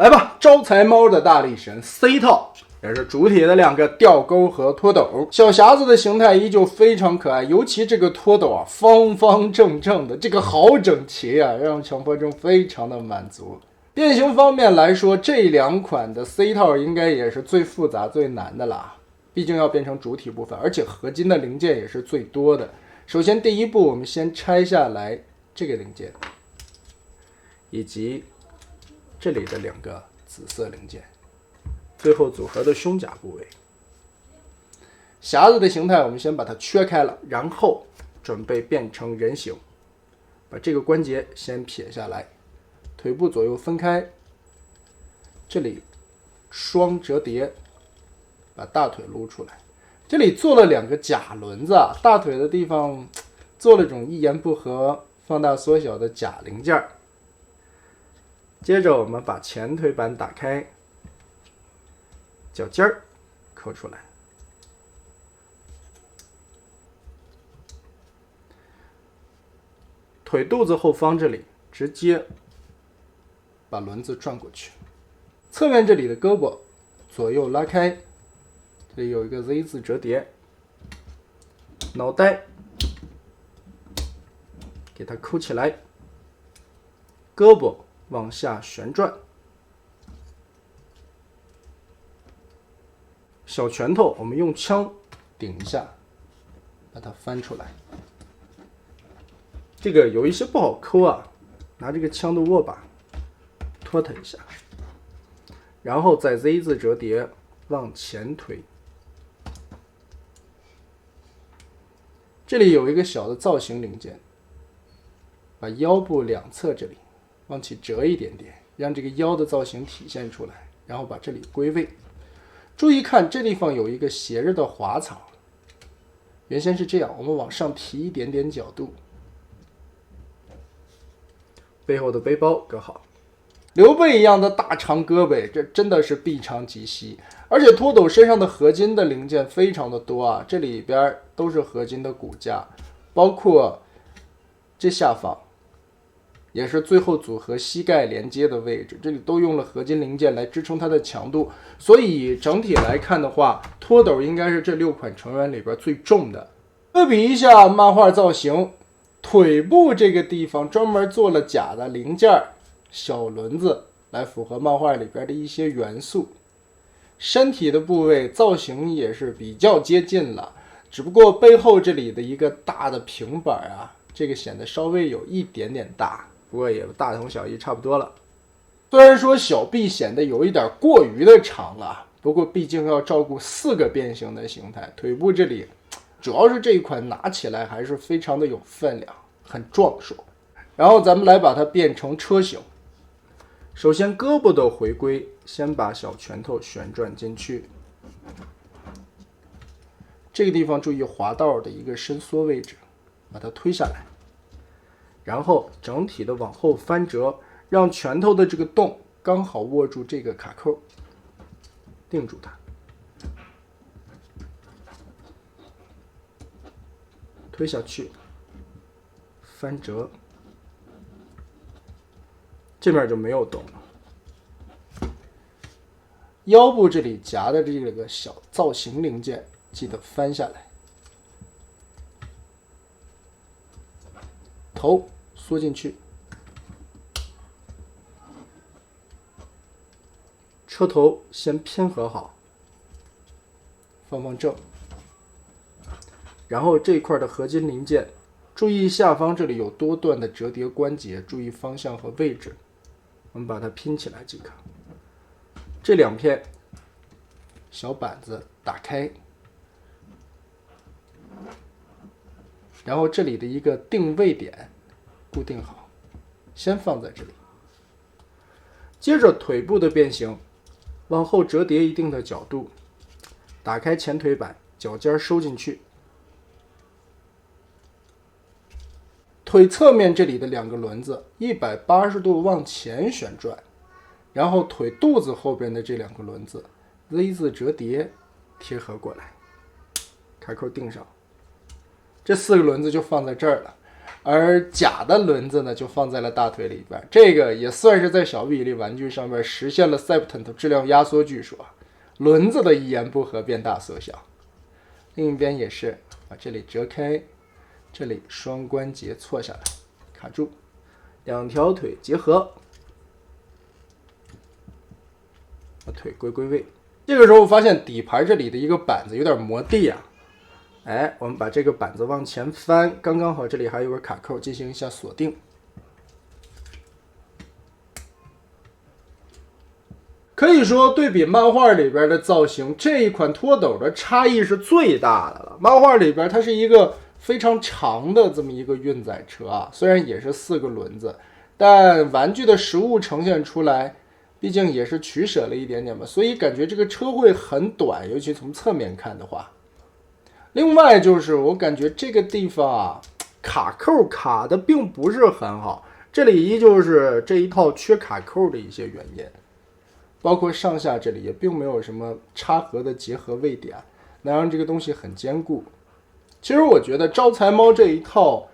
来吧，招财猫的大力神 C 套，也是主体的两个吊钩和拖斗。小匣子的形态依旧非常可爱，尤其这个拖斗啊，方方正正的，这个好整齐啊，让强迫症非常的满足。变形方面来说，这两款的 C 套应该也是最复杂最难的啦，毕竟要变成主体部分，而且合金的零件也是最多的。首先第一步，我们先拆下来这个零件，以及这里的两个紫色零件，最后组合的胸甲部位。匣子的形态我们先把它缺开了，然后准备变成人形，把这个关节先撇下来，腿部左右分开，这里双折叠，把大腿撸出来。这里做了两个假轮子啊，大腿的地方做了种一言不合放大缩小的假零件。接着我们把前腿板打开，脚尖儿抠出来，腿肚子后方这里直接把轮子转过去，侧面这里的胳膊左右拉开，这里有一个 Z 字折叠，脑袋给它抠起来，胳膊往下旋转，小拳头我们用枪顶一下，把它翻出来。这个有一些不好抠啊，拿这个枪的握把拖它一下，然后再 Z 字折叠往前推。这里有一个小的造型零件，把腰部两侧这里往起折一点点，让这个腰的造型体现出来，然后把这里归位。注意看这地方有一个斜着的滑草，原先是这样，我们往上提一点点角度，背后的背包搁好。刘备一样的大长胳膊，这真的是必偿即息。而且拖斗身上的合金的零件非常的多啊，这里边都是合金的骨架，包括这下方也是最后组合膝盖连接的位置，这里都用了合金零件来支撑它的强度，所以整体来看的话，拖斗应该是这6款成员里边最重的。对比一下漫画造型，腿部这个地方专门做了假的零件小轮子来符合漫画里边的一些元素，身体的部位造型也是比较接近了，只不过背后这里的一个大的平板啊，这个显得稍微有一点点大，不过也大同小异，差不多了。虽然说小臂显得有一点过于的长了，不过毕竟要照顾4个变形的形态，腿部这里主要是这一款拿起来还是非常的有分量，很壮硕。然后咱们来把它变成车型。首先胳膊的回归，先把小拳头旋转进去，这个地方注意滑道的一个伸缩位置，把它推下来，然后整体的往后翻折，让拳头的这个洞刚好握住这个卡扣，定住它，推下去，翻折，这边就没有动了。腰部这里夹的这个小造型零件记得翻下来，头缩进去，车头先偏合好，放正，然后这一块的合金零件注意下方这里有多段的折叠关节，注意方向和位置，我们把它拼起来即可。这2片小板子打开，然后这里的一个定位点固定好，先放在这里。接着腿部的变形，往后折叠一定的角度，打开前腿板，脚尖收进去，腿侧面这里的2个轮子180度往前旋转，然后腿肚子后边的这2个轮子 Z 字折叠贴合过来，卡扣定上，这4个轮子就放在这儿了。而假的轮子呢就放在了大腿里边。这个也算是在小比例玩具上面实现了 Septent 质量压缩技术啊，轮子的一言不合变大缩小。另一边也是把这里折开，这里双关节错下来，卡住，两条腿结合，把腿归位。这个时候我发现底盘这里的一个板子有点磨地啊，哎，我们把这个板子往前翻，刚刚好这里还有个卡扣，进行一下锁定。可以说对比漫画里边的造型，这一款拖斗的差异是最大的了。漫画里边它是一个非常长的这么一个运载车啊，虽然也是4个轮子，但玩具的实物呈现出来，毕竟也是取舍了一点点嘛，所以感觉这个车会很短，尤其从侧面看的话。另外就是我感觉这个地方啊，卡扣卡的并不是很好，这里依旧是这一套缺卡扣的一些原因。包括上下这里也并没有什么插合的结合位点，能让这个东西很坚固。其实我觉得招财猫这一套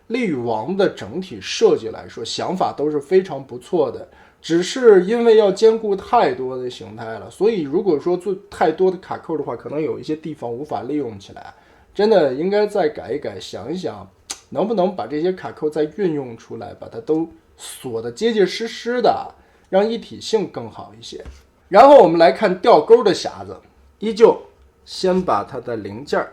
力与王的整体设计来说，想法都是非常不错的，只是因为要兼顾太多的形态了，所以如果说做太多的卡扣的话，可能有一些地方无法利用起来，真的应该再改一改，想一想能不能把这些卡扣再运用出来，把它都锁得结结实实的，让一体性更好一些。然后我们来看吊钩的匣子，依旧先把它的零件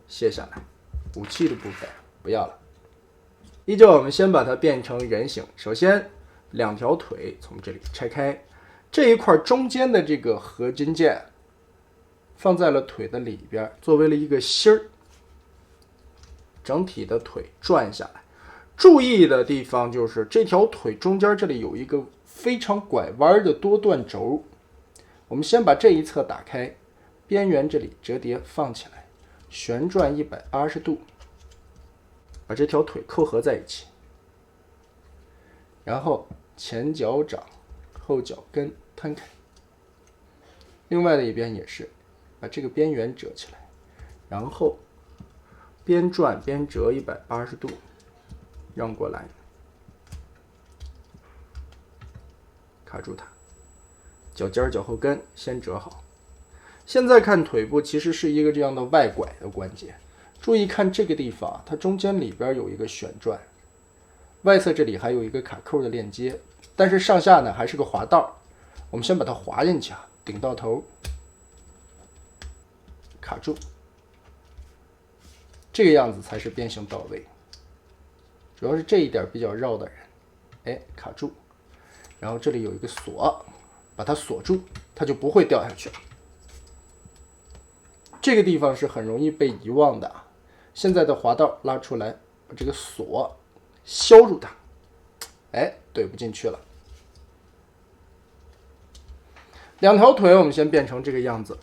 卸下来，武器的部分不要了。依旧我们先把它变成人形，首先两条腿从这里拆开，这一块中间的这个合金件放在了腿的里边，作为了一个芯儿，整体的腿转下来。注意的地方就是这条腿中间这里有一个非常拐弯的多段轴，我们先把这一侧打开，边缘这里折叠放起来，旋转180度，把这条腿扣合在一起，然后前脚掌后脚跟摊开。另外的一边也是把这个边缘折起来，然后边转边折180度让过来，卡住它，脚尖脚后跟先折好。现在看腿部其实是一个这样的外拐的关节，注意看这个地方，它中间里边有一个旋转，外侧这里还有一个卡扣的链接，但是上下呢还是个滑道，我们先把它滑进去啊，顶到头，卡住，这个样子才是变形到位。主要是这一点比较绕的人，哎，卡住，然后这里有一个锁，把它锁住，它就不会掉下去了。这个地方是很容易被遗忘的啊。现在的滑道拉出来，把这个锁削住它，哎，怼不进去了。两条腿我们先变成这个样子，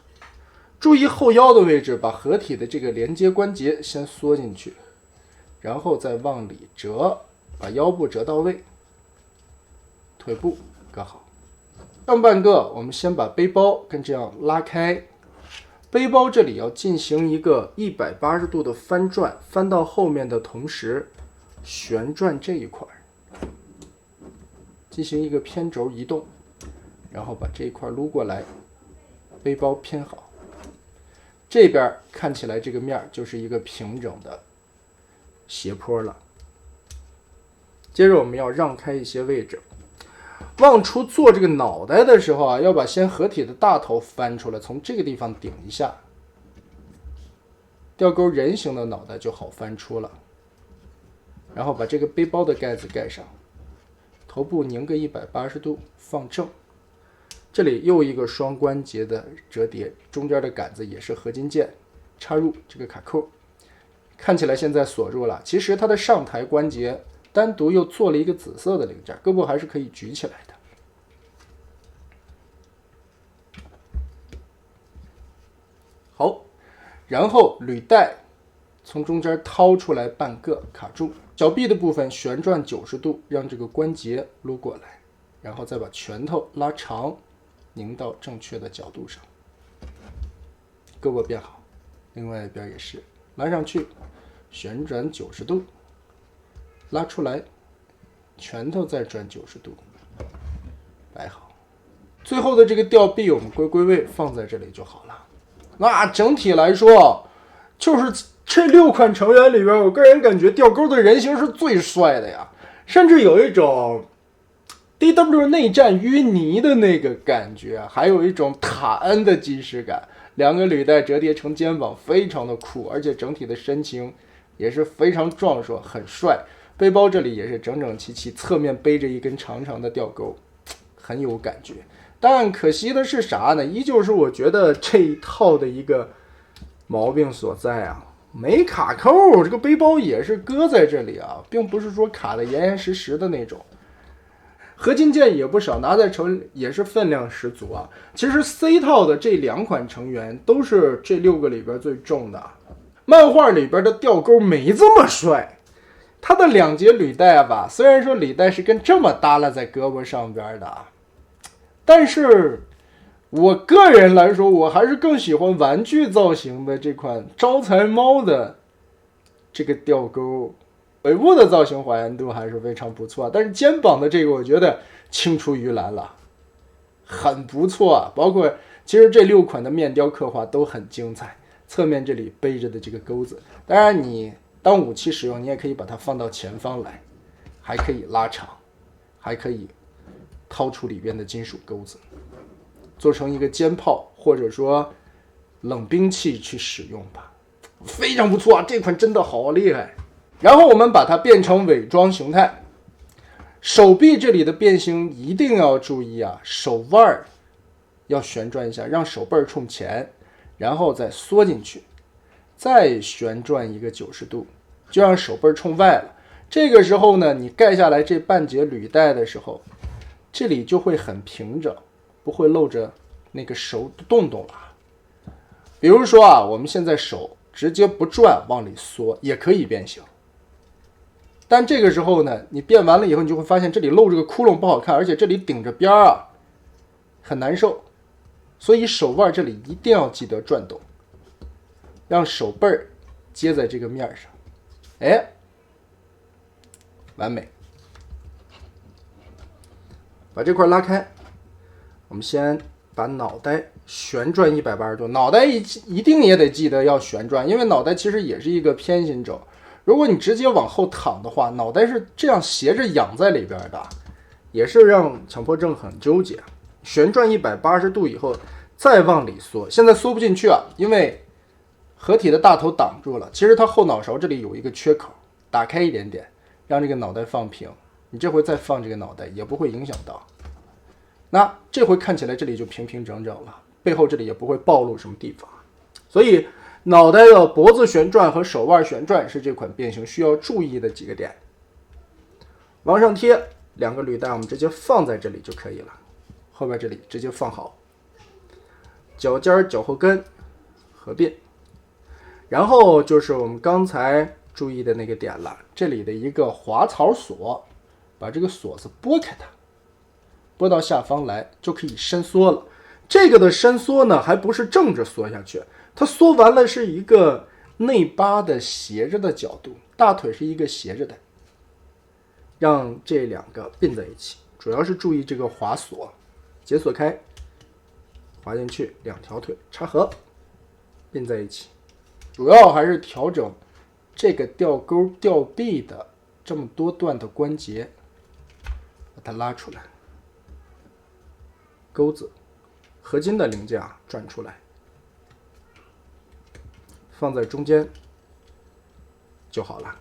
注意后腰的位置，把合体的这个连接关节先缩进去，然后再往里折，把腰部折到位，腿部搁好。上半个我们先把背包跟这样拉开，背包这里要进行一个180度的翻转，翻到后面的同时旋转这一块，进行一个偏轴移动，然后把这一块撸过来，背包偏好。这边看起来这个面就是一个平整的斜坡了。接着我们要让开一些位置，往出做这个脑袋的时候啊，要把先合体的大头翻出来，从这个地方顶一下，吊钩人形的脑袋就好翻出了。然后把这个背包的盖子盖上，头部拧个180度放正，这里又一个双关节的折叠，中间的杆子也是合金件，插入这个卡扣，看起来现在锁住了，其实它的上抬关节单独又做了一个紫色的零件，胳膊还是可以举起来的。好，然后履带从中间掏出来半个，卡住，脚臂的部分旋转90度，让这个关节撸过来，然后再把拳头拉长，拧到正确的角度上，胳膊变好。另外一边也是拉上去，旋转90度，拉出来，拳头再转90度，摆好。最后的这个吊臂我们归位放在这里就好了。那整体来说，就是这6款成员里边，我个人感觉吊钩的人形是最帅的呀，甚至有一种 DW 内战淤泥的那个感觉，还有一种塔恩的即视感。2个履带折叠成肩膀，非常的酷，而且整体的身形也是非常壮硕，很帅。背包这里也是整整齐齐，侧面背着一根长长的吊钩，很有感觉。但可惜的是啥呢？依旧是我觉得这一套的一个毛病所在啊，没卡扣，这个背包也是搁在这里啊，并不是说卡得严严实实的那种。合金件也不少，拿在手里也是分量十足啊。其实 C 套的这2款成员都是这6个里边最重的。漫画里边的吊钩没这么帅，它的2节履带吧，虽然说履带是跟这么耷拉在胳膊上边的，但是我个人来说，我还是更喜欢玩具造型的这款招财猫的这个吊钩。尾部的造型还原度还是非常不错，但是肩膀的这个我觉得青出于蓝了，很不错啊。包括其实这6款的面雕刻画都很精彩，侧面这里背着的这个钩子，当然你当武器使用，你也可以把它放到前方来，还可以拉长，还可以掏出里边的金属钩子，做成一个肩炮或者说冷兵器去使用吧，非常不错啊，这款真的好厉害。然后我们把它变成伪装形态，手臂这里的变形一定要注意啊，手腕要旋转一下，让手背冲前，然后再缩进去，再旋转一个90度，就让手背冲外了。这个时候呢，你盖下来这半截履带的时候，这里就会很平整，不会露着那个手洞洞了。比如说啊，我们现在手直接不转往里缩也可以变形，但这个时候呢，你变完了以后，你就会发现这里露着个窟窿不好看，而且这里顶着边啊，很难受。所以手腕这里一定要记得转动，让手背接在这个面上，哎，完美。把这块拉开，我们先把脑袋旋转180度，脑袋一定也得记得要旋转，因为脑袋其实也是一个偏心轴。如果你直接往后躺的话，脑袋是这样斜着仰在里边的，也是让强迫症很纠结。旋转180度以后再往里缩，现在缩不进去啊，因为合体的大头挡住了。其实它后脑勺这里有一个缺口，打开一点点，让这个脑袋放平。你这回再放这个脑袋也不会影响到，那这回看起来这里就平平整整了，背后这里也不会暴露什么地方。所以脑袋的脖子旋转和手腕旋转是这款变形需要注意的几个点。往上贴2个履带，我们直接放在这里就可以了，后边这里直接放好，脚尖脚后跟合并，然后就是我们刚才注意的那个点了，这里的一个滑槽锁，把这个锁子拨开它，拨到下方来就可以伸缩了。这个的伸缩呢，还不是正着缩下去，它缩完了是一个内八的斜着的角度，大腿是一个斜着的，让这2个并在一起。主要是注意这个滑锁，解锁开，滑进去，2条腿插合，并在一起。主要还是调整这个吊钩吊臂的这么多段的关节，把它拉出来，钩子合金的零件啊转出来，放在中间就好了。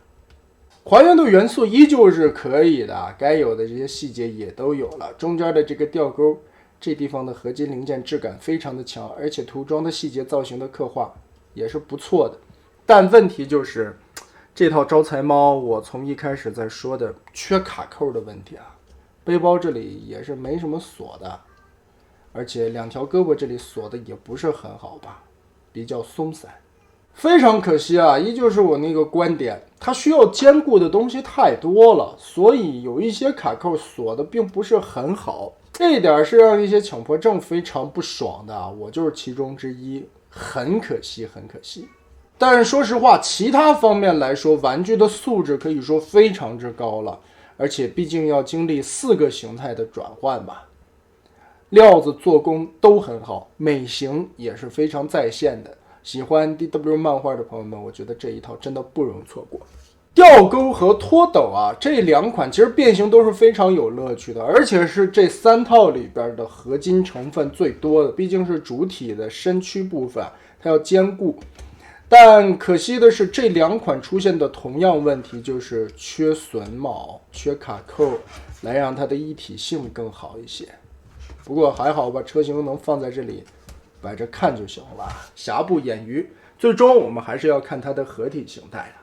还原度元素依旧是可以的，该有的这些细节也都有了。中间的这个吊钩这地方的合金零件质感非常的强，而且涂装的细节造型的刻画也是不错的。但问题就是这套招财猫，我从一开始在说的缺卡扣的问题啊，背包这里也是没什么锁的，而且2条胳膊这里锁的也不是很好吧，比较松散，非常可惜啊！依旧是我那个观点，它需要兼顾的东西太多了，所以有一些卡扣锁的并不是很好，这一点是让一些强迫症非常不爽的啊，我就是其中之一，很可惜，很可惜。但是说实话，其他方面来说，玩具的素质可以说非常之高了，而且毕竟要经历4个形态的转换吧。料子做工都很好，美型也是非常在线的。喜欢 DW 漫画的朋友们，我觉得这一套真的不容错过。吊钩和拖斗啊，这2款其实变形都是非常有乐趣的，而且是这3套里边的合金成分最多的，毕竟是主体的身躯部分，它要兼顾。但可惜的是，这2款出现的同样问题，就是缺榫卯、缺卡扣，来让它的一体性更好一些。不过还好吧，车型能放在这里摆着看就行了，瑕不掩瑜。最终我们还是要看它的合体形态的。